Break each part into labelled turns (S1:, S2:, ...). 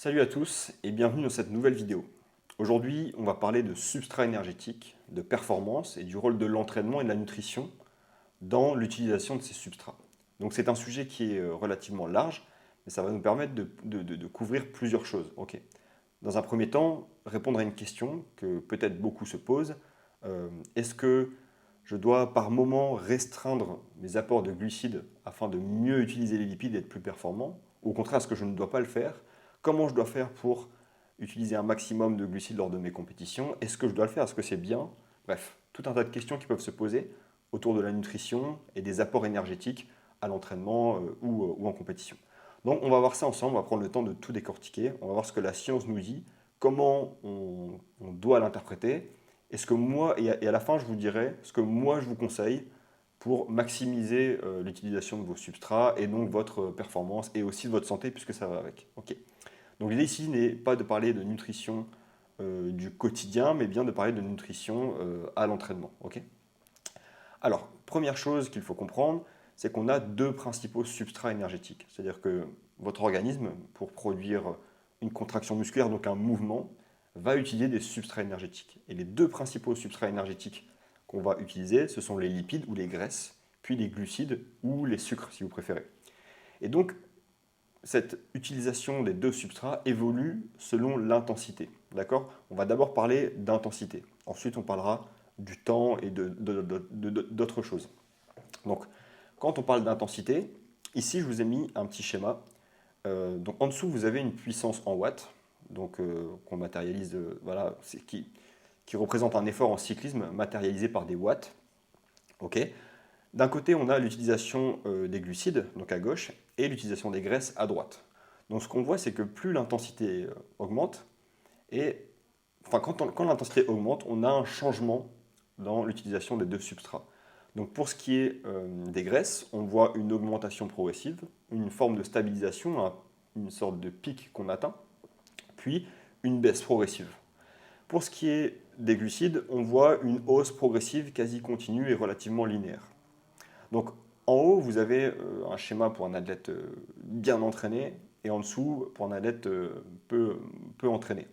S1: Salut à tous et bienvenue dans cette nouvelle vidéo. Aujourd'hui, on va parler de substrat énergétique, de performance et du rôle de l'entraînement et de la nutrition dans l'utilisation de ces substrats. Donc c'est un sujet qui est relativement large, mais ça va nous permettre de couvrir plusieurs choses. Ok. Dans un premier temps, répondre à une question que peut-être beaucoup se posent. Est-ce que je dois par moment restreindre mes apports de glucides afin de mieux utiliser les lipides et être plus performant? Ou au contraire, est-ce que je ne dois pas le faire? Comment je dois faire pour utiliser un maximum de glucides lors de mes compétitions? Est-ce que je dois le faire? Est-ce que c'est bien? Bref, tout un tas de questions qui peuvent se poser autour de la nutrition et des apports énergétiques à l'entraînement ou en compétition. Donc on va voir ça ensemble, on va prendre le temps de tout décortiquer, on va voir ce que la science nous dit, comment on doit l'interpréter, et ce que moi, et à la fin je vous dirai ce que moi je vous conseille pour maximiser l'utilisation de vos substrats et donc votre performance et aussi de votre santé puisque ça va avec. Ok. Donc l'idée ici n'est pas de parler de nutrition du quotidien, mais bien de parler de nutrition à l'entraînement. Ok. Alors, première chose qu'il faut comprendre, c'est qu'on a deux principaux substrats énergétiques. C'est-à-dire que votre organisme, pour produire une contraction musculaire, donc un mouvement, va utiliser des substrats énergétiques. Et les deux principaux substrats énergétiques qu'on va utiliser, ce sont les lipides ou les graisses, puis les glucides ou les sucres, si vous préférez. Et donc, cette utilisation des deux substrats évolue selon l'intensité. D'accord? On va d'abord parler d'intensité. Ensuite, on parlera du temps et d'autres choses. Donc, quand on parle d'intensité, ici, je vous ai mis un petit schéma. Donc, en dessous, vous avez une puissance en watts, donc qu'on matérialise, voilà, qui représente un effort en cyclisme matérialisé par des watts. Ok. D'un côté, on a l'utilisation des glucides, donc à gauche, et l'utilisation des graisses à droite. Donc ce qu'on voit, c'est que plus l'intensité augmente, et enfin, quand l'intensité augmente, on a un changement dans l'utilisation des deux substrats. Donc pour ce qui est des graisses, on voit une augmentation progressive, une forme de stabilisation, une sorte de pic qu'on atteint, puis une baisse progressive. Pour ce qui est des glucides, on voit une hausse progressive quasi continue et relativement linéaire. Donc en haut, vous avez un schéma pour un athlète bien entraîné et en dessous pour un athlète peu entraîné.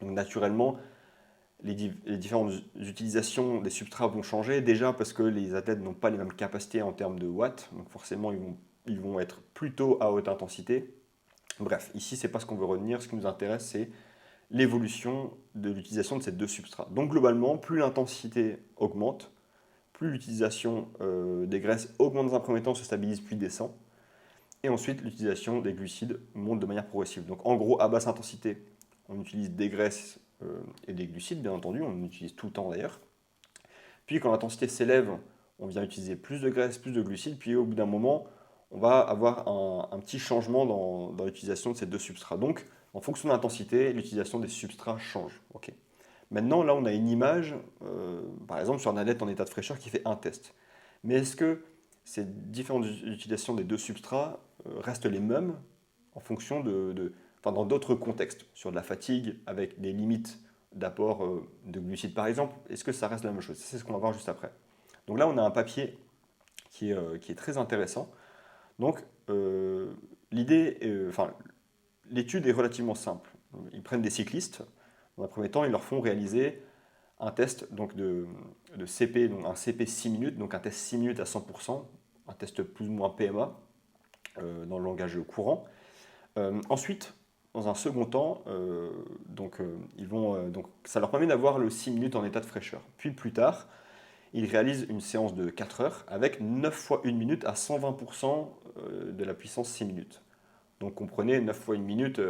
S1: Donc naturellement, les différentes utilisations des substrats vont changer, déjà parce que les athlètes n'ont pas les mêmes capacités en termes de watts, donc forcément ils vont être plutôt à haute intensité. Bref, ici c'est pas ce qu'on veut retenir, ce qui nous intéresse c'est l'évolution de l'utilisation de ces deux substrats. Donc globalement, plus l'intensité augmente, plus l'utilisation des graisses augmente dans un premier temps, se stabilise puis descend. Et ensuite, l'utilisation des glucides monte de manière progressive. Donc en gros, à basse intensité, on utilise des graisses et des glucides, bien entendu, on en utilise tout le temps d'ailleurs. Puis quand l'intensité s'élève, on vient utiliser plus de graisses, plus de glucides, puis au bout d'un moment, on va avoir un petit changement dans l'utilisation de ces deux substrats. Donc, en fonction de l'intensité, l'utilisation des substrats change. Ok. Maintenant, là, on a une image, par exemple, sur un athlète en état de fraîcheur qui fait un test. Mais est-ce que ces différentes utilisations des deux substrats restent les mêmes en fonction enfin, dans d'autres contextes, sur de la fatigue, avec des limites d'apport de glucides par exemple, est-ce que ça reste la même chose? C'est ce qu'on va voir juste après. Donc là, on a un papier qui est très intéressant. Donc, l'idée, enfin, l'étude est relativement simple. Ils prennent des cyclistes. Dans un premier temps, ils leur font réaliser un test donc de CP, donc un CP 6 minutes, donc un test 6 minutes à 100%, un test plus ou moins PMA dans le langage courant. Ensuite, dans un second temps, donc ça leur permet d'avoir le 6 minutes en état de fraîcheur. Puis plus tard, ils réalisent une séance de 4 heures avec 9 fois 1 minute à 120% de la puissance 6 minutes. Donc comprenez 9 fois 1 minute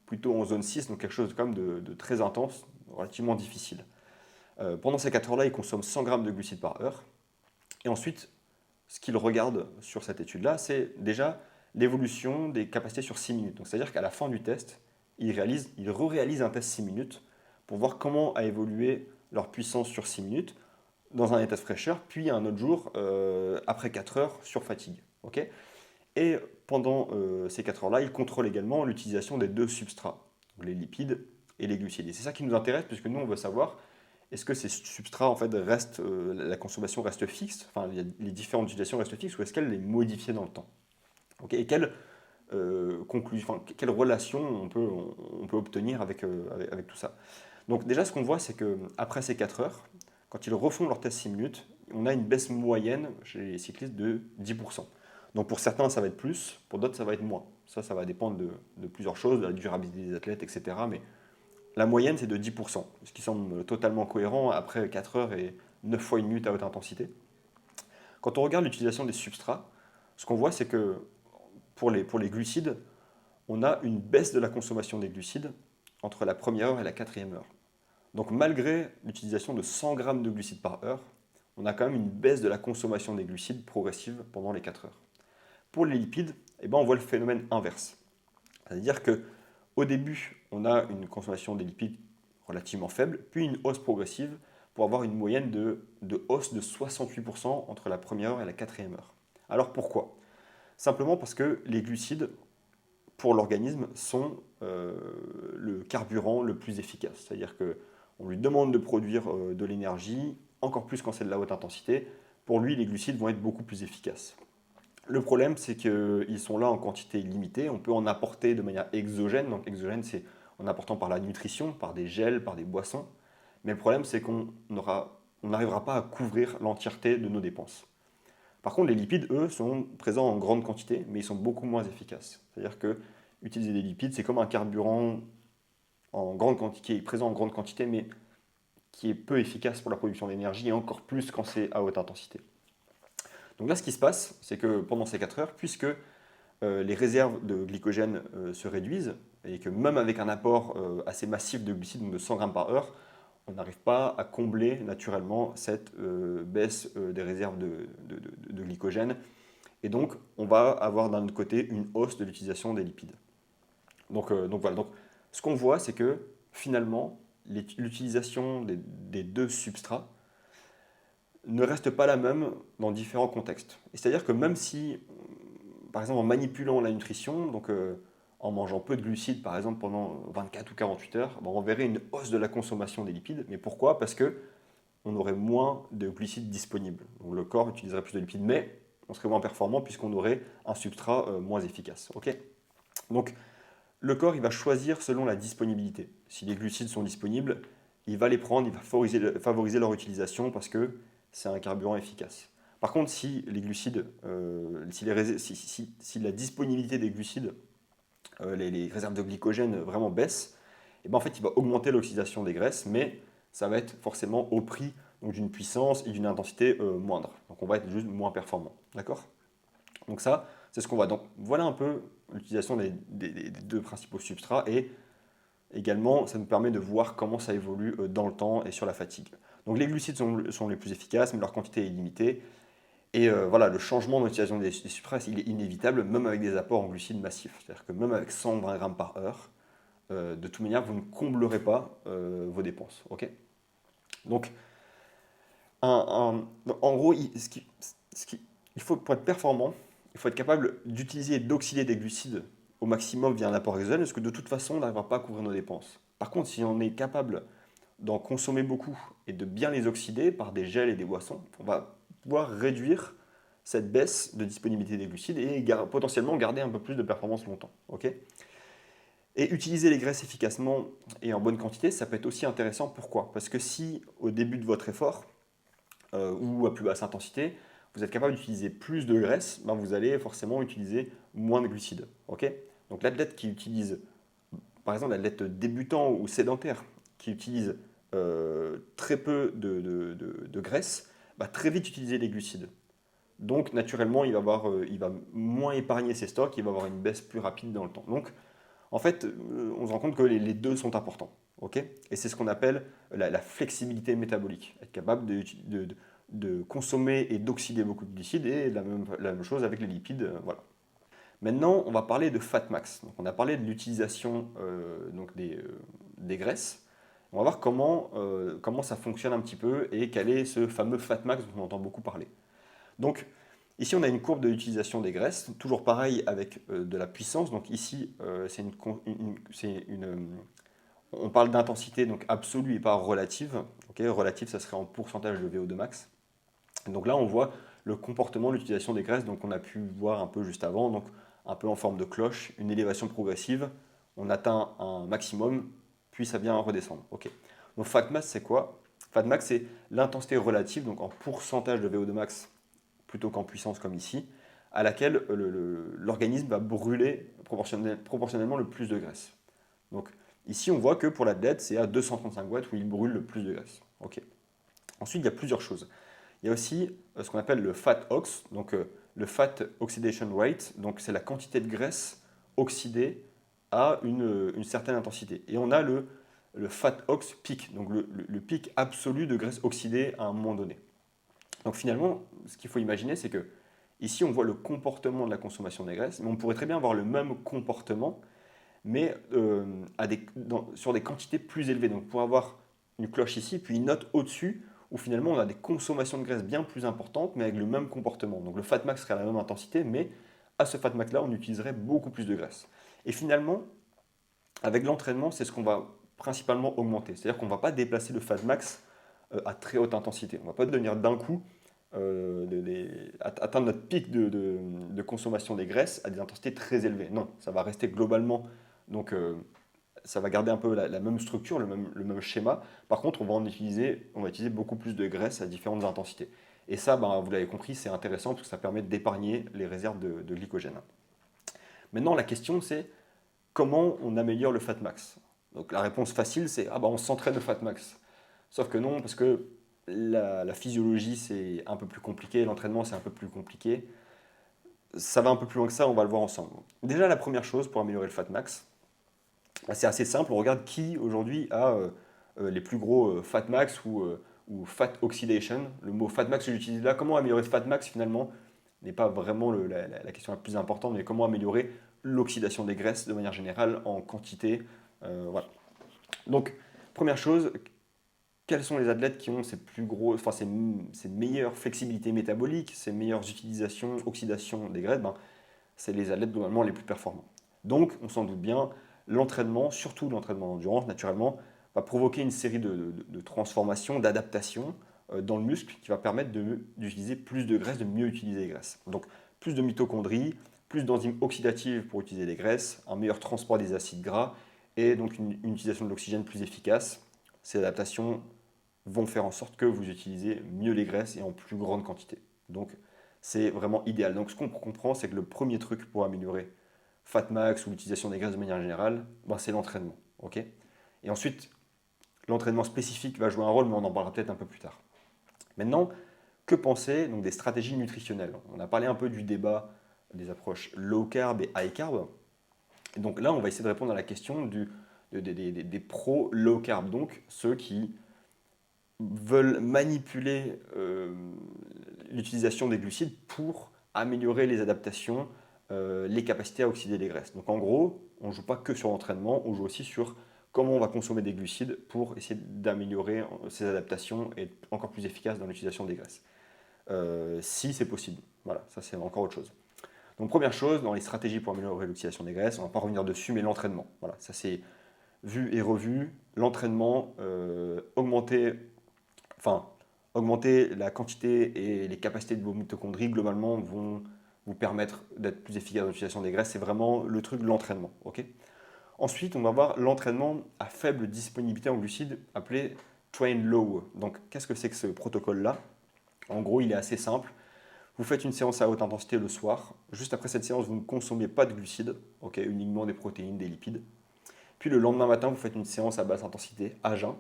S1: plutôt en zone 6, donc quelque chose quand même de très intense, relativement difficile. Pendant ces 4 heures-là, ils consomment 100 grammes de glucides par heure. Et ensuite, ce qu'ils regardent sur cette étude-là, c'est déjà l'évolution des capacités sur 6 minutes. Donc c'est-à-dire qu'à la fin du test, ils re-réalisent un test 6 minutes pour voir comment a évolué leur puissance sur 6 minutes dans un état de fraîcheur, puis un autre jour, après 4 heures, sur fatigue. Ok. Et pendant ces 4 heures-là, ils contrôlent également l'utilisation des deux substrats, les lipides et les glucides. Et c'est ça qui nous intéresse, puisque nous, on veut savoir est-ce que ces substrats, en fait, la consommation reste fixe, enfin, les différentes utilisations restent fixes, ou est-ce qu'elle est modifiée dans le temps? Okay. Et quelle quelle relation on peut obtenir avec tout ça. Donc déjà, ce qu'on voit, c'est qu'après ces 4 heures, quand ils refont leur test 6 minutes, on a une baisse moyenne chez les cyclistes de 10%. Donc pour certains, ça va être plus, pour d'autres, ça va être moins. Ça va dépendre de plusieurs choses, de la durabilité des athlètes, etc. Mais la moyenne, c'est de 10%, ce qui semble totalement cohérent après 4 heures et 9 fois une minute à haute intensité. Quand on regarde l'utilisation des substrats, ce qu'on voit, c'est que pour les glucides, on a une baisse de la consommation des glucides entre la première heure et la quatrième heure. Donc malgré l'utilisation de 100 grammes de glucides par heure, on a quand même une baisse de la consommation des glucides progressive pendant les 4 heures. Pour les lipides, on voit le phénomène inverse. C'est-à-dire qu'au début, on a une consommation des lipides relativement faible, puis une hausse progressive pour avoir une moyenne de hausse de 68% entre la première heure et la quatrième heure. Alors pourquoi? Simplement parce que les glucides, pour l'organisme, sont le carburant le plus efficace. C'est-à-dire qu'on lui demande de produire de l'énergie, encore plus quand c'est de la haute intensité. Pour lui, les glucides vont être beaucoup plus efficaces. Le problème, c'est qu'ils sont là en quantité limitée. On peut en apporter de manière exogène. Donc exogène, c'est en apportant par la nutrition, par des gels, par des boissons. Mais le problème, c'est qu'on n'arrivera pas à couvrir l'entièreté de nos dépenses. Par contre, les lipides, eux, sont présents en grande quantité, mais ils sont beaucoup moins efficaces. C'est-à-dire que utiliser des lipides, c'est comme un carburant en grande quantité, qui est présent en grande quantité, mais qui est peu efficace pour la production d'énergie, et encore plus quand c'est à haute intensité. Donc là, ce qui se passe, c'est que pendant ces 4 heures, puisque les réserves de glycogène se réduisent, et que même avec un apport assez massif de glucides, de 100 grammes par heure, on n'arrive pas à combler naturellement cette baisse des réserves de glycogène. Et donc, on va avoir d'un autre côté une hausse de l'utilisation des lipides. Donc voilà. Donc, ce qu'on voit, c'est que finalement, l'utilisation des deux substrats ne reste pas la même dans différents contextes. C'est-à-dire que même si, par exemple, en manipulant la nutrition, donc en mangeant peu de glucides, par exemple, pendant 24 ou 48 heures, on verrait une hausse de la consommation des lipides. Mais pourquoi? Parce que on aurait moins de glucides disponibles. Donc le corps utiliserait plus de lipides, mais on serait moins performant puisqu'on aurait un substrat moins efficace. Okay, donc le corps, il va choisir selon la disponibilité. Si les glucides sont disponibles, il va les prendre, il va favoriser leur utilisation parce que c'est un carburant efficace. Par contre, si les glucides, si la disponibilité des glucides, les réserves de glycogène vraiment baissent, et ben en fait, il va augmenter l'oxydation des graisses, mais ça va être forcément au prix d'une puissance et d'une intensité moindre. Donc on va être juste moins performant. D'accord? Donc ça, c'est ce qu'on voit. Donc voilà un peu l'utilisation des deux principaux substrats et également ça nous permet de voir comment ça évolue dans le temps et sur la fatigue. Donc les glucides sont les plus efficaces, mais leur quantité est limitée. Et voilà, le changement dans l'utilisation des substrats, il est inévitable, même avec des apports en glucides massifs. C'est-à-dire que même avec 120 grammes par heure, de toute manière, vous ne comblerez pas vos dépenses. Okay, donc, en gros, il faut, pour être performant, il faut être capable d'utiliser et d'oxyder des glucides au maximum via un apport exogène, parce que de toute façon, on n'arrivera pas à couvrir nos dépenses. Par contre, si on est capable d'en consommer beaucoup et de bien les oxyder par des gels et des boissons, on va pouvoir réduire cette baisse de disponibilité des glucides et potentiellement garder un peu plus de performance longtemps. Okay, et utiliser les graisses efficacement et en bonne quantité, ça peut être aussi intéressant. Pourquoi? Parce que si au début de votre effort, ou à plus basse intensité, vous êtes capable d'utiliser plus de graisse, vous allez forcément utiliser moins de glucides. Okay, donc l'athlète qui utilise, par exemple l'athlète débutant ou sédentaire, qui utilise très peu de graisse, va très vite utiliser les glucides. Donc naturellement, il va moins épargner ses stocks, il va avoir une baisse plus rapide dans le temps. Donc en fait, on se rend compte que les deux sont importants. Okay, et c'est ce qu'on appelle la flexibilité métabolique. Être capable de consommer et d'oxyder beaucoup de glucides, et la même chose avec les lipides. Voilà. Maintenant, on va parler de fat max. Donc, on a parlé de l'utilisation des graisses. On va voir comment ça fonctionne un petit peu et quel est ce fameux fat max dont on entend beaucoup parler. Donc, ici, on a une courbe de l'utilisation des graisses, toujours pareil avec de la puissance. Donc ici, on parle d'intensité donc absolue et pas relative. Okay, relative, ça serait en pourcentage de VO2 max. Donc là, on voit le comportement de l'utilisation des graisses, donc on a pu voir un peu juste avant. Donc un peu en forme de cloche, une élévation progressive. On atteint un maximum, puis ça vient redescendre. Ok. Donc Fatmax, c'est quoi? Fatmax, c'est l'intensité relative, donc en pourcentage de VO2 max plutôt qu'en puissance comme ici, à laquelle l'organisme va brûler proportionnellement le plus de graisse. Donc ici, on voit que pour l'athlète, c'est à 235 watts où il brûle le plus de graisse. Ok. Ensuite, il y a plusieurs choses. Il y a aussi ce qu'on appelle le fat ox, donc le fat oxidation rate, donc c'est la quantité de graisse oxydée à une certaine intensité. Et on a le fat ox peak, donc le pic absolu de graisse oxydée à un moment donné. Donc finalement, ce qu'il faut imaginer, c'est que ici, on voit le comportement de la consommation des graisses, mais on pourrait très bien avoir le même comportement, mais sur des quantités plus élevées. Donc pour avoir une cloche ici, puis une note au-dessus, où finalement on a des consommations de graisse bien plus importantes, mais avec le même comportement. Donc le fat max serait à la même intensité, mais à ce fat max-là, on utiliserait beaucoup plus de graisse. Et finalement, avec l'entraînement, c'est ce qu'on va principalement augmenter. C'est-à-dire qu'on ne va pas déplacer le fat max à très haute intensité. On ne va pas devenir d'un coup atteindre notre pic de consommation des graisses à des intensités très élevées. Non, ça va rester globalement, donc ça va garder un peu la même structure, le même schéma. Par contre, on va utiliser beaucoup plus de graisse à différentes intensités. Et ça, ben, vous l'avez compris, c'est intéressant parce que ça permet d'épargner les réserves de glycogène. Maintenant, la question, c'est comment on améliore le fat max? Donc la réponse facile, c'est ah bah on s'entraîne au fat max. Sauf que non, parce que la physiologie c'est un peu plus compliqué, l'entraînement c'est un peu plus compliqué. Ça va un peu plus loin que ça, on va le voir ensemble. Déjà la première chose pour améliorer le fat max, bah, c'est assez simple, on regarde qui aujourd'hui a les plus gros fat max ou fat oxidation. Le mot fat max que j'utilise là, comment améliorer ce fat max finalement n'est pas vraiment la question la plus importante, mais comment améliorer l'oxydation des graisses de manière générale en quantité. Voilà. Donc, première chose, quels sont les athlètes qui ont ces plus gros, enfin ces meilleures flexibilités métaboliques, ces meilleures utilisations, oxydation des graisses? Ben, c'est les athlètes globalement les plus performants. Donc, on s'en doute bien, l'entraînement, surtout l'entraînement d'endurance, naturellement, va provoquer une série de transformations, d'adaptations dans le muscle qui va permettre d'utiliser plus de graisse, de mieux utiliser les graisses. Donc, plus de mitochondries, plus d'enzymes oxydatives pour utiliser les graisses, un meilleur transport des acides gras et donc une utilisation de l'oxygène plus efficace. Ces adaptations vont faire en sorte que vous utilisez mieux les graisses et en plus grande quantité. Donc, c'est vraiment idéal. Donc, ce qu'on comprend, c'est que le premier truc pour améliorer fat max ou l'utilisation des graisses de manière générale, ben, c'est l'entraînement. Ok. Et ensuite, l'entraînement spécifique va jouer un rôle, mais on en parlera peut-être un peu plus tard. Maintenant, que penser donc, des stratégies nutritionnelles? On a parlé un peu du débat des approches low carb et high carb. Et donc là, on va essayer de répondre à la question des pros low carb, donc ceux qui veulent manipuler l'utilisation des glucides pour améliorer les adaptations, les capacités à oxyder les graisses. Donc en gros, on ne joue pas que sur l'entraînement, on joue aussi sur comment on va consommer des glucides pour essayer d'améliorer ces adaptations et être encore plus efficace dans l'utilisation des graisses. Si c'est possible. Voilà, ça c'est encore autre chose. Donc première chose, dans les stratégies pour améliorer l'oxydation des graisses, on ne va pas revenir dessus, mais l'entraînement. Voilà, ça c'est vu et revu. L'entraînement, augmenter la quantité et les capacités de vos mitochondries, globalement, vont vous permettre d'être plus efficace dans l'utilisation des graisses. C'est vraiment le truc de l'entraînement. Ok. Ensuite, on va voir l'entraînement à faible disponibilité en glucides, appelé train low. Donc, qu'est-ce que c'est que ce protocole-là? En gros, il est assez simple. Vous faites une séance à haute intensité le soir. Juste après cette séance, vous ne consommez pas de glucides, ok, uniquement des protéines, des lipides. Puis le lendemain matin, vous faites une séance à basse intensité, à jeun.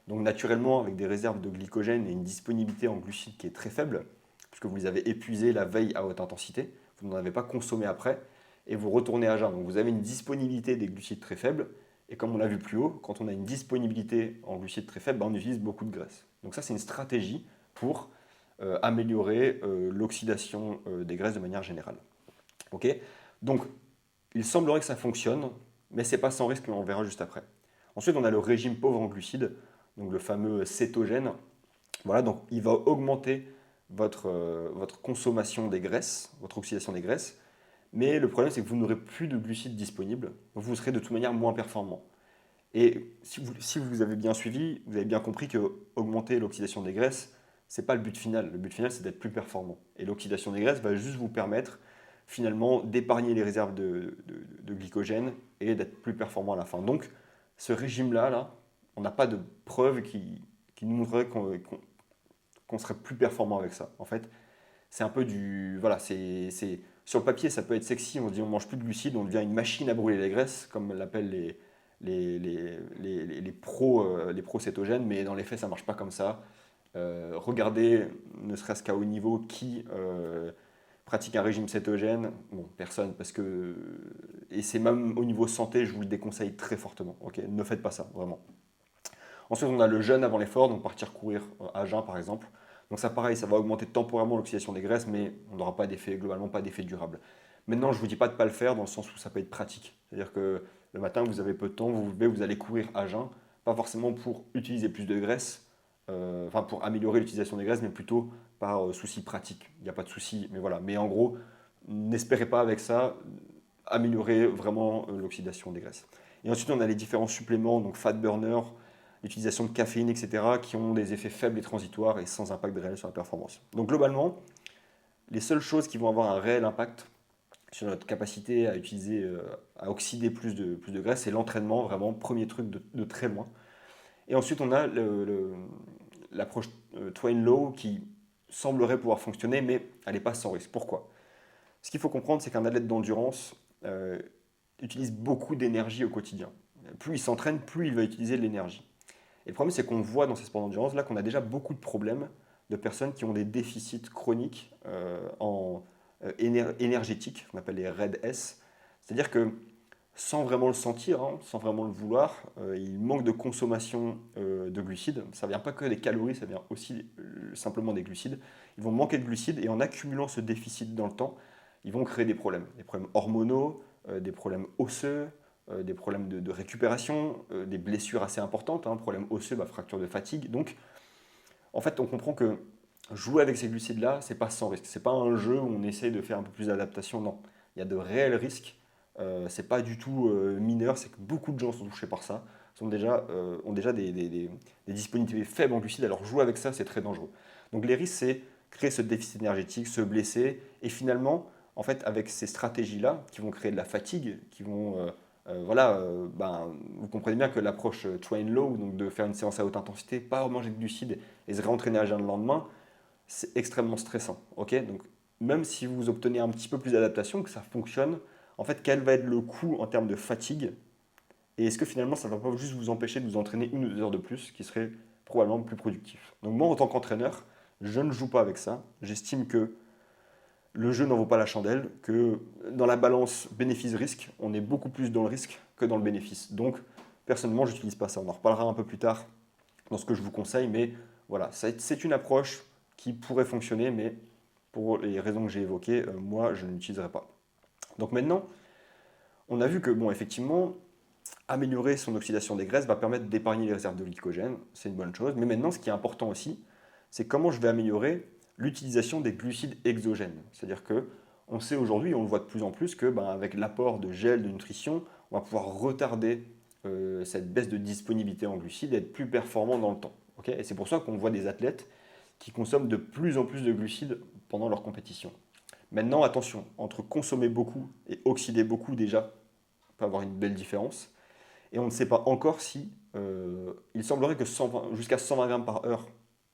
S1: Donc naturellement, avec des réserves de glycogène et une disponibilité en glucides qui est très faible, puisque vous les avez épuisés la veille à haute intensité, vous n'en avez pas consommé après, et vous retournez à jeun. Donc vous avez une disponibilité des glucides très faible, et comme on l'a vu plus haut, quand on a une disponibilité en glucides très faible, ben, on utilise beaucoup de graisse. Donc ça, c'est une stratégie pour améliorer l'oxydation des graisses de manière générale. Ok. Donc, il semblerait que ça fonctionne, mais ce n'est pas sans risque, on verra juste après. Ensuite, on a le régime pauvre en glucides, donc le fameux cétogène. Voilà, donc il va augmenter votre consommation des graisses, votre oxydation des graisses, mais le problème c'est que vous n'aurez plus de glucides disponibles, donc vous serez de toute manière moins performant. Et si vous avez bien suivi, vous avez bien compris que augmenter l'oxydation des graisses, ce n'est pas le but final. Le but final, c'est d'être plus performant. Et l'oxydation des graisses va juste vous permettre finalement d'épargner les réserves de glycogène et d'être plus performant à la fin. Donc ce régime-là, on n'a pas de preuve qui nous montrerait qu'on serait plus performant avec ça. En fait, c'est un peu du... Voilà, sur le papier, ça peut être sexy, on se dit on mange plus de glucides, on devient une machine à brûler les graisses, comme l'appellent les pros, les pros cétogènes, mais dans les faits, ça marche pas comme ça. Regardez, ne serait-ce qu'à haut niveau, qui pratique un régime cétogène. Bon, personne, parce que... Et c'est même au niveau santé, je vous le déconseille très fortement. Ok, ne faites pas ça, vraiment. Ensuite, on a le jeûne avant l'effort, donc partir courir à jeun, par exemple. Donc ça, pareil, ça va augmenter temporairement l'oxydation des graisses, mais on n'aura pas d'effet, globalement pas d'effet durable. Maintenant, je ne vous dis pas de ne pas le faire, dans le sens où ça peut être pratique. C'est-à-dire que le matin, vous avez peu de temps, vous vous levez, vous allez courir à jeun, pas forcément pour utiliser plus de graisse, enfin pour améliorer l'utilisation des graisses, mais plutôt par souci pratique. Il n'y a pas de souci, mais voilà. Mais en gros, n'espérez pas avec ça améliorer vraiment l'oxydation des graisses. Et ensuite, on a les différents suppléments, donc fat burner, l'utilisation de caféine, etc., qui ont des effets faibles et transitoires et sans impact réel sur la performance. Donc globalement, les seules choses qui vont avoir un réel impact sur notre capacité à utiliser, à oxyder plus de graisse, c'est l'entraînement, vraiment, premier truc de très loin. Et ensuite, on a l'approche Twain Law qui semblerait pouvoir fonctionner, mais elle n'est pas sans risque. Pourquoi? Ce qu'il faut comprendre, c'est qu'un athlète d'endurance utilise beaucoup d'énergie au quotidien. Plus il s'entraîne, plus il va utiliser de l'énergie. Et le problème, c'est qu'on voit dans ces sports d'endurance là qu'on a déjà beaucoup de problèmes de personnes qui ont des déficits chroniques énergétiques, qu'on appelle les RED-S. C'est-à-dire que sans vraiment le sentir, hein, sans vraiment le vouloir, il manque de consommation de glucides. Ça ne vient pas que des calories, ça vient aussi simplement des glucides. Ils vont manquer de glucides et en accumulant ce déficit dans le temps, ils vont créer des problèmes hormonaux, des problèmes osseux, des problèmes de récupération, des blessures assez importantes, hein, problèmes osseux, fracture de fatigue. Donc, en fait, on comprend que jouer avec ces glucides-là, c'est pas sans risque. C'est pas un jeu où on essaye de faire un peu plus d'adaptation. Non, il y a de réels risques. C'est pas du tout mineur. C'est que beaucoup de gens sont touchés par ça, ont déjà des disponibilités faibles en glucides. Alors jouer avec ça, c'est très dangereux. Donc les risques, c'est créer ce déficit énergétique, se blesser, et finalement, en fait, avec ces stratégies-là, qui vont créer de la fatigue, qui vont vous comprenez bien que l'approche Twain Law, donc de faire une séance à haute intensité, pas manger de glucides et se réentraîner à jeun le lendemain, c'est extrêmement stressant. Ok, donc même si vous obtenez un petit peu plus d'adaptation, que ça fonctionne, en fait, quel va être le coût en termes de fatigue? Et est-ce que finalement, ça ne va pas juste vous empêcher de vous entraîner 1 ou 2 heures de plus, qui serait probablement plus productif? Donc moi, en tant qu'entraîneur, je ne joue pas avec ça. J'estime que le jeu n'en vaut pas la chandelle, que dans la balance bénéfice-risque, on est beaucoup plus dans le risque que dans le bénéfice. Donc, personnellement, je n'utilise pas ça. On en reparlera un peu plus tard dans ce que je vous conseille, mais voilà, c'est une approche qui pourrait fonctionner, mais pour les raisons que j'ai évoquées, moi, je ne l'utiliserai pas. Donc maintenant, on a vu que, bon, effectivement, améliorer son oxydation des graisses va permettre d'épargner les réserves de glycogène, c'est une bonne chose. Mais maintenant, ce qui est important aussi, c'est comment je vais améliorer l'utilisation des glucides exogènes. C'est-à-dire que on sait aujourd'hui, on le voit de plus en plus, que avec l'apport de gel, de nutrition, on va pouvoir retarder cette baisse de disponibilité en glucides et être plus performant dans le temps. Okay, et c'est pour ça qu'on voit des athlètes qui consomment de plus en plus de glucides pendant leur compétition. Maintenant, attention, entre consommer beaucoup et oxyder beaucoup, déjà, on peut avoir une belle différence. Et on ne sait pas encore si il semblerait que jusqu'à 120 grammes par heure,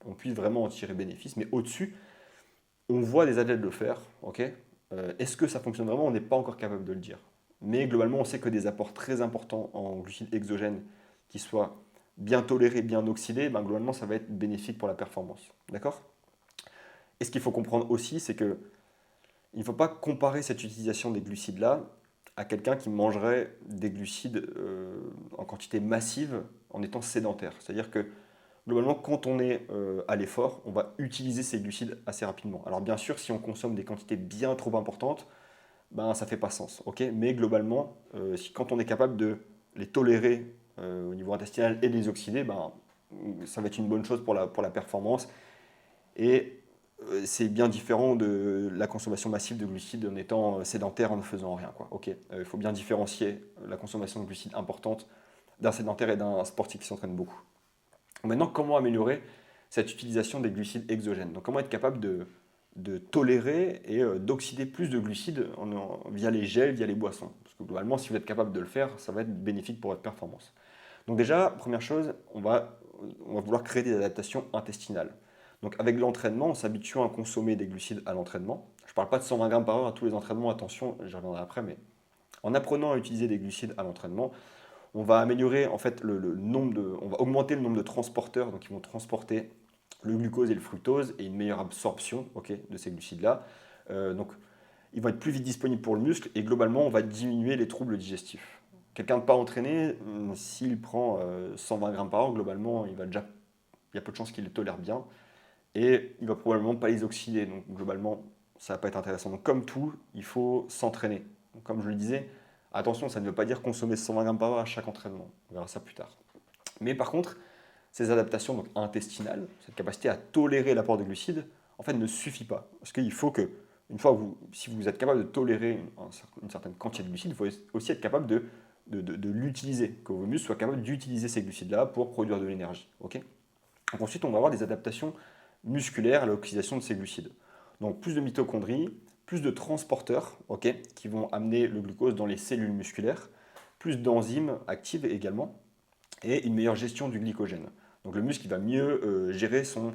S1: on puisse vraiment en tirer bénéfice, mais au-dessus, on voit des athlètes le faire. Ok, est-ce que ça fonctionne vraiment? On n'est pas encore capable de le dire. Mais globalement, on sait que des apports très importants en glucides exogènes qui soient bien tolérés, bien oxydés, globalement, ça va être bénéfique pour la performance. D'accord? Et ce qu'il faut comprendre aussi, c'est que il ne faut pas comparer cette utilisation des glucides-là à quelqu'un qui mangerait des glucides en quantité massive en étant sédentaire. C'est-à-dire que globalement, quand on est à l'effort, on va utiliser ces glucides assez rapidement. Alors bien sûr, si on consomme des quantités bien trop importantes, ça ne fait pas sens. Okay, mais globalement, quand on est capable de les tolérer au niveau intestinal et de les oxyder, ça va être une bonne chose pour la performance. Et c'est bien différent de la consommation massive de glucides en étant sédentaire, en ne faisant rien. Il faut bien différencier la consommation de glucides importante d'un sédentaire et d'un sportif qui s'entraîne beaucoup. Maintenant, comment améliorer cette utilisation des glucides exogènes? Donc, comment être capable de tolérer et d'oxyder plus de glucides via les gels, via les boissons. Parce que globalement, si vous êtes capable de le faire, ça va être bénéfique pour votre performance. Donc déjà, première chose, on va vouloir créer des adaptations intestinales. Donc avec l'entraînement, on s'habitue à consommer des glucides à l'entraînement. Je ne parle pas de 120 grammes par heure à tous les entraînements, attention, j'y reviendrai après, mais en apprenant à utiliser des glucides à l'entraînement, on va améliorer en fait on va augmenter le nombre de transporteurs, donc ils vont transporter le glucose et le fructose et une meilleure absorption, de ces glucides-là. Donc ils vont être plus vite disponibles pour le muscle et globalement on va diminuer les troubles digestifs. Quelqu'un de pas entraîné, s'il prend 120 grammes par heure, globalement il y a peu de chances qu'il les tolère bien et il va probablement pas les oxyder. Donc globalement ça va pas être intéressant. Donc comme tout, il faut s'entraîner. Donc, comme je le disais, attention, ça ne veut pas dire consommer 120 grammes par heure à chaque entraînement. On verra ça plus tard. Mais par contre, ces adaptations donc, intestinales, cette capacité à tolérer l'apport de glucides, en fait, ne suffit pas. Parce qu'il faut que, une fois si vous êtes capable de tolérer une certaine quantité de glucides, il faut aussi être capable de l'utiliser, que vos muscles soient capables d'utiliser ces glucides-là pour produire de l'énergie. Ok. Donc ensuite, on va avoir des adaptations musculaires à l'oxydation de ces glucides. Donc plus de mitochondries, plus de transporteurs qui vont amener le glucose dans les cellules musculaires, plus d'enzymes actives également, et une meilleure gestion du glycogène. Donc le muscle il va mieux gérer son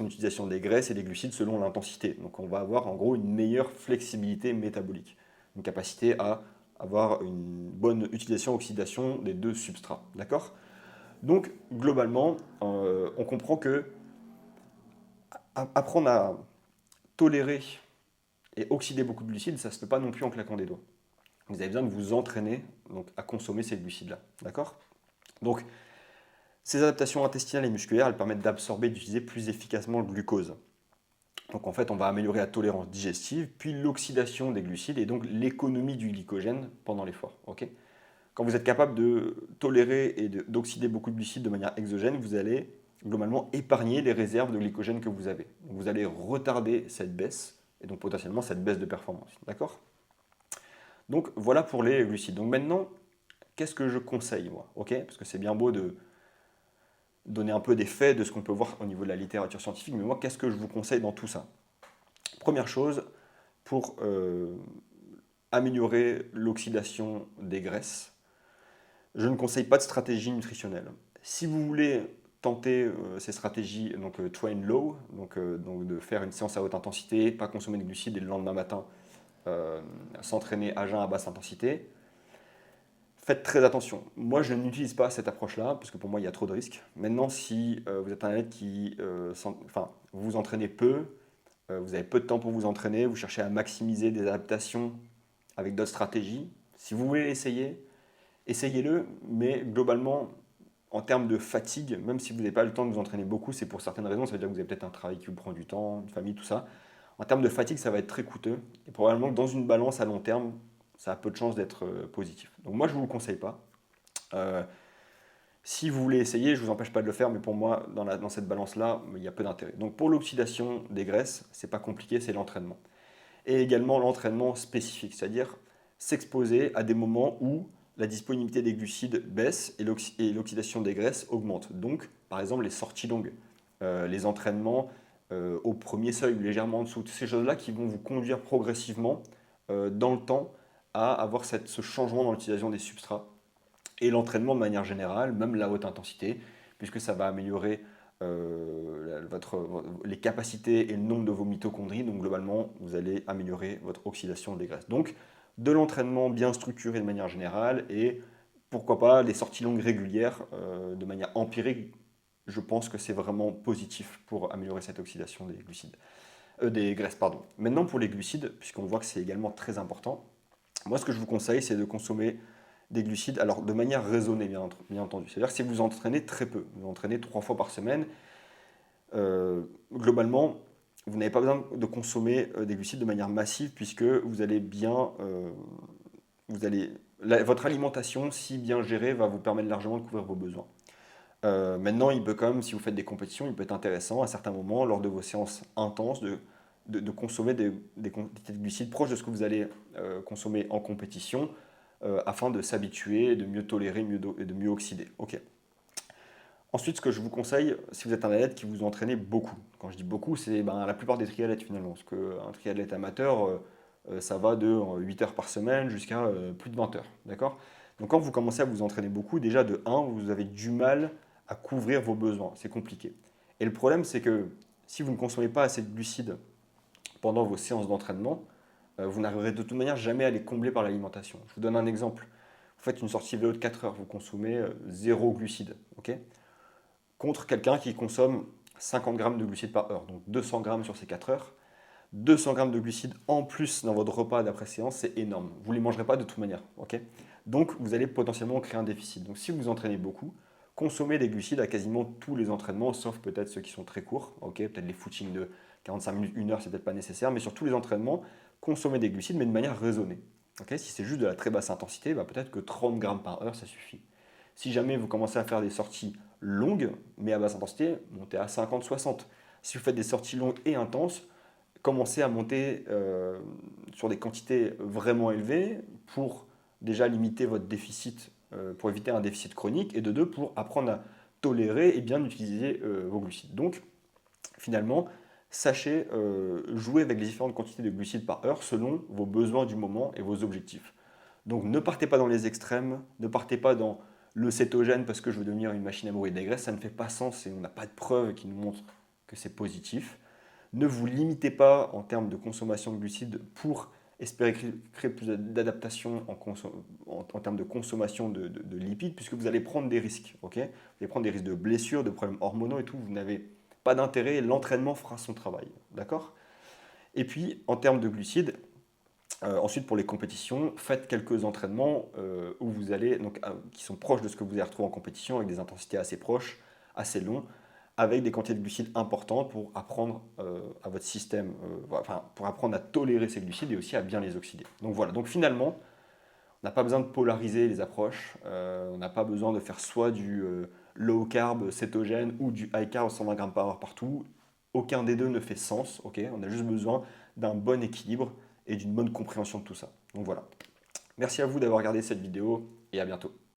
S1: utilisation des graisses et des glucides selon l'intensité. Donc on va avoir en gros une meilleure flexibilité métabolique, une capacité à avoir une bonne utilisation-oxydation des deux substrats. D'accord. Donc globalement, on comprend que apprendre à tolérer et oxyder beaucoup de glucides, ça ne se fait pas non plus en claquant des doigts. Vous avez besoin de vous entraîner donc, à consommer ces glucides-là. D'accord. Donc, ces adaptations intestinales et musculaires, elles permettent d'absorber et d'utiliser plus efficacement le glucose. Donc en fait, on va améliorer la tolérance digestive, puis l'oxydation des glucides et donc l'économie du glycogène pendant l'effort. Quand vous êtes capable de tolérer et d'oxyder beaucoup de glucides de manière exogène, vous allez globalement épargner les réserves de glycogène que vous avez. Donc vous allez retarder cette baisse et donc potentiellement cette baisse de performance. D'accord. Donc voilà pour les glucides. Donc maintenant, qu'est-ce que je conseille moi. Parce que c'est bien beau de donner un peu des faits de ce qu'on peut voir au niveau de la littérature scientifique, mais moi, qu'est-ce que je vous conseille dans tout ça? Première chose, pour améliorer l'oxydation des graisses, je ne conseille pas de stratégie nutritionnelle. Si vous voulez tenter ces stratégies, donc train low, donc de faire une séance à haute intensité, pas consommer de glucides et le lendemain matin s'entraîner à jeun à basse intensité, faites très attention. Moi, je n'utilise pas cette approche-là, parce que pour moi, il y a trop de risques. Maintenant, si vous êtes un athlète qui vous vous entraînez peu, vous avez peu de temps pour vous entraîner, vous cherchez à maximiser des adaptations avec d'autres stratégies, si vous voulez l'essayer, essayez-le, mais globalement, en termes de fatigue, même si vous n'avez pas le temps de vous entraîner beaucoup, c'est pour certaines raisons, ça veut dire que vous avez peut-être un travail qui vous prend du temps, une famille, tout ça. En termes de fatigue, ça va être très coûteux, et probablement que dans une balance à long terme, ça a peu de chances d'être positif. Donc moi, je ne vous le conseille pas. Euh, Si vous voulez essayer, je ne vous empêche pas de le faire, mais pour moi, dans cette balance-là, il y a peu d'intérêt. Donc pour l'oxydation des graisses, c'est pas compliqué, c'est l'entraînement. Et également l'entraînement spécifique, c'est-à-dire s'exposer à des moments où la disponibilité des glucides baisse et l'oxydation des graisses augmente. Donc, par exemple, les sorties longues, les entraînements au premier seuil, légèrement en dessous, toutes ces choses-là qui vont vous conduire progressivement dans le temps à avoir ce changement dans l'utilisation des substrats et l'entraînement de manière générale, même la haute intensité, puisque ça va améliorer les capacités et le nombre de vos mitochondries. Donc globalement, vous allez améliorer votre oxydation des graisses. Donc de l'entraînement bien structuré de manière générale et pourquoi pas les sorties longues régulières de manière empirique. Je pense que c'est vraiment positif pour améliorer cette oxydation des glucides, des graisses, pardon. Maintenant pour les glucides, puisqu'on voit que c'est également très important, moi ce que je vous conseille c'est de consommer des glucides, alors de manière raisonnée bien entendu. C'est-à-dire que si vous entraînez très peu, vous entraînez 3 fois par semaine, globalement, vous n'avez pas besoin de consommer des glucides de manière massive puisque vous allez bien, votre alimentation, si bien gérée, va vous permettre largement de couvrir vos besoins. Maintenant, il peut quand même, si vous faites des compétitions, il peut être intéressant à certains moments, lors de vos séances intenses, de consommer des quantités de glucides proches de ce que vous allez consommer en compétition afin de s'habituer, de mieux tolérer et de mieux oxyder. Ok. Ensuite, ce que je vous conseille, si vous êtes un athlète qui vous entraînez beaucoup, quand je dis beaucoup, c'est la plupart des triathlètes finalement, parce qu'un triathlète amateur, ça va de 8 heures par semaine jusqu'à plus de 20 heures, d'accord? Donc quand vous commencez à vous entraîner beaucoup, déjà de un, vous avez du mal à couvrir vos besoins, c'est compliqué. Et le problème, c'est que si vous ne consommez pas assez de glucides pendant vos séances d'entraînement, vous n'arriverez de toute manière jamais à les combler par l'alimentation. Je vous donne un exemple. Vous faites une sortie vélo de 4 heures, vous consommez 0 glucides, ok? Contre quelqu'un qui consomme 50 grammes de glucides par heure, donc 200 grammes sur ces 4 heures. 200 grammes de glucides en plus dans votre repas d'après-séance, c'est énorme. Vous ne les mangerez pas de toute manière, ok? Donc vous allez potentiellement créer un déficit. Donc si vous entraînez beaucoup, consommez des glucides à quasiment tous les entraînements, sauf peut-être ceux qui sont très courts, ok? Peut-être les footings de 45 minutes, 1 heure, c'est peut-être pas nécessaire, mais sur tous les entraînements, consommez des glucides, mais de manière raisonnée. Ok, si c'est juste de la très basse intensité, peut-être que 30 grammes par heure, ça suffit. Si jamais vous commencez à faire des sorties longues, mais à basse intensité, montez à 50-60. Si vous faites des sorties longues et intenses, commencez à monter sur des quantités vraiment élevées pour déjà limiter votre déficit, pour éviter un déficit chronique, et de deux, pour apprendre à tolérer et bien utiliser vos glucides. Donc, finalement, sachez jouer avec les différentes quantités de glucides par heure selon vos besoins du moment et vos objectifs. Donc ne partez pas dans les extrêmes, ne partez pas dans le cétogène parce que je veux devenir une machine à brûler des graisses, ça ne fait pas sens et on n'a pas de preuves qui nous montrent que c'est positif. Ne vous limitez pas en termes de consommation de glucides pour espérer créer plus d'adaptation en termes de consommation de lipides, puisque vous allez prendre des risques. Ok, vous allez prendre des risques de blessures, de problèmes hormonaux et tout. Vous n'avez pas d'intérêt, l'entraînement fera son travail. D'accord? Et puis, en termes de glucides, ensuite, pour les compétitions, faites quelques entraînements où vous allez, donc, qui sont proches de ce que vous allez retrouver en compétition, avec des intensités assez proches, assez longs, avec des quantités de glucides importantes pour apprendre à votre système, pour apprendre à tolérer ces glucides et aussi à bien les oxyder. Donc voilà, donc finalement, on n'a pas besoin de polariser les approches, on n'a pas besoin de faire soit du low carb cétogène ou du high carb 120 grammes par heure partout. Aucun des deux ne fait sens, ok? On a juste besoin d'un bon équilibre et d'une bonne compréhension de tout ça. Donc voilà. Merci à vous d'avoir regardé cette vidéo et à bientôt.